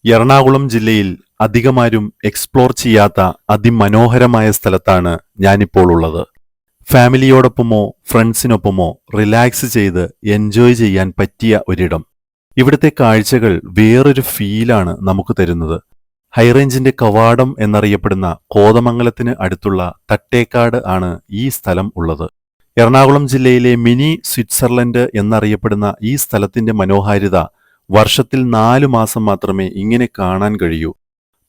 എറണാകുളം ജില്ലയിൽ അധികമാരും എക്സ്പ്ലോർ ചെയ്യാത്ത അതിമനോഹരമായ സ്ഥലത്താണ് ഞാനിപ്പോൾ ഉള്ളത്. ഫാമിലിയോടൊപ്പമോ ഫ്രണ്ട്സിനൊപ്പമോ റിലാക്സ് ചെയ്ത് എൻജോയ് ചെയ്യാൻ പറ്റിയ ഒരിടം. ഇവിടുത്തെ കാഴ്ചകൾ വേറൊരു ഫീലാണ് നമുക്ക് തരുന്നത്. ഹൈറേഞ്ചിന്റെ കവാടം എന്നറിയപ്പെടുന്ന കോതമംഗലത്തിന് അടുത്തുള്ള തട്ടേക്കാട് ആണ് ഈ സ്ഥലം ഉള്ളത്. എറണാകുളം ജില്ലയിലെ മിനി സ്വിറ്റ്സർലൻഡ് എന്നറിയപ്പെടുന്ന ഈ സ്ഥലത്തിന്റെ മനോഹാരിത വർഷത്തിൽ 4 മാസം മാത്രമേ ഇങ്ങനെ കാണാൻ കഴിയൂ.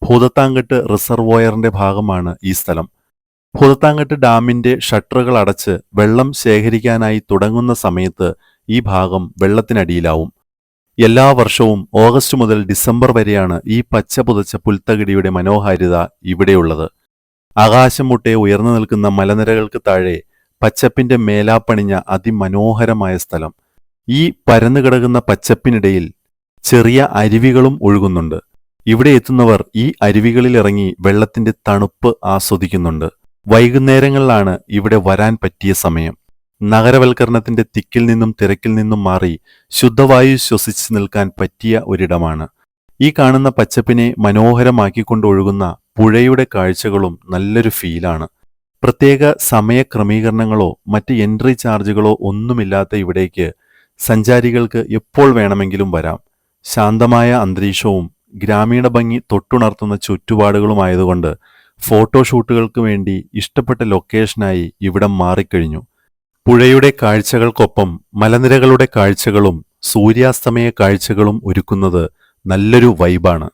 ഭൂതത്താൻകെട്ട് റിസർവോയറിന്റെ ഭാഗമാണ് ഈ സ്ഥലം. ഭൂതത്താൻകെട്ട് ഡാമിന്റെ ഷട്ടറുകൾ അടച്ച് വെള്ളം ശേഖരിക്കാനായി തുടങ്ങുന്ന സമയത്ത് ഈ ഭാഗം വെള്ളത്തിനടിയിലാവും. എല്ലാ വർഷവും ഓഗസ്റ്റ് മുതൽ ഡിസംബർ വരെയാണ് ഈ പച്ച പുതച്ച പുൽത്തകിടിയുടെ മനോഹാരിത ഇവിടെയുള്ളത്. ആകാശം മുട്ടെ ഉയർന്നു നിൽക്കുന്ന മലനിരകൾക്ക് താഴെ പച്ചപ്പിന്റെ മേലാപ്പണിഞ്ഞ അതിമനോഹരമായ സ്ഥലം. ഈ പരന്നുകിടക്കുന്ന പച്ചപ്പിനിടയിൽ ചെറിയ അരുവികളും ഒഴുകുന്നുണ്ട്. ഇവിടെ എത്തുന്നവർ ഈ അരുവികളിലിറങ്ങി വെള്ളത്തിന്റെ തണുപ്പ് ആസ്വദിക്കുന്നുണ്ട്. വൈകുന്നേരങ്ങളിലാണ് ഇവിടെ വരാൻ പറ്റിയ സമയം. നഗരവൽക്കരണത്തിന്റെ തിക്കിൽ നിന്നും തിരക്കിൽ നിന്നും മാറി ശുദ്ധവായു ശ്വസിച്ച് നിൽക്കാൻ പറ്റിയ ഒരിടമാണ്. ഈ കാണുന്ന പച്ചപ്പിനെ മനോഹരമാക്കിക്കൊണ്ടൊഴുകുന്ന പുഴയുടെ കാഴ്ചകളും നല്ലൊരു ഫീലാണ്. പ്രത്യേക സമയക്രമീകരണങ്ങളോ മറ്റ് എൻട്രി ചാർജുകളോ ഒന്നുമില്ലാത്ത ഇവിടേക്ക് സഞ്ചാരികൾക്ക് എപ്പോൾ വേണമെങ്കിലും വരാം. ശാന്തമായ അന്തരീക്ഷവും ഗ്രാമീണ ഭംഗി തൊട്ടുണർത്തുന്ന ചുറ്റുപാടുകളുമായതുകൊണ്ട് ഫോട്ടോഷൂട്ടുകൾക്ക് വേണ്ടി ഇഷ്ടപ്പെട്ട ലൊക്കേഷനായി ഇവിടം മാറിക്കഴിഞ്ഞു. പുഴയുടെ കാഴ്ചകൾക്കൊപ്പം മലനിരകളുടെ കാഴ്ചകളും സൂര്യാസ്തമയ കാഴ്ചകളും ഒരുക്കുന്നത് നല്ലൊരു വൈബാണ്.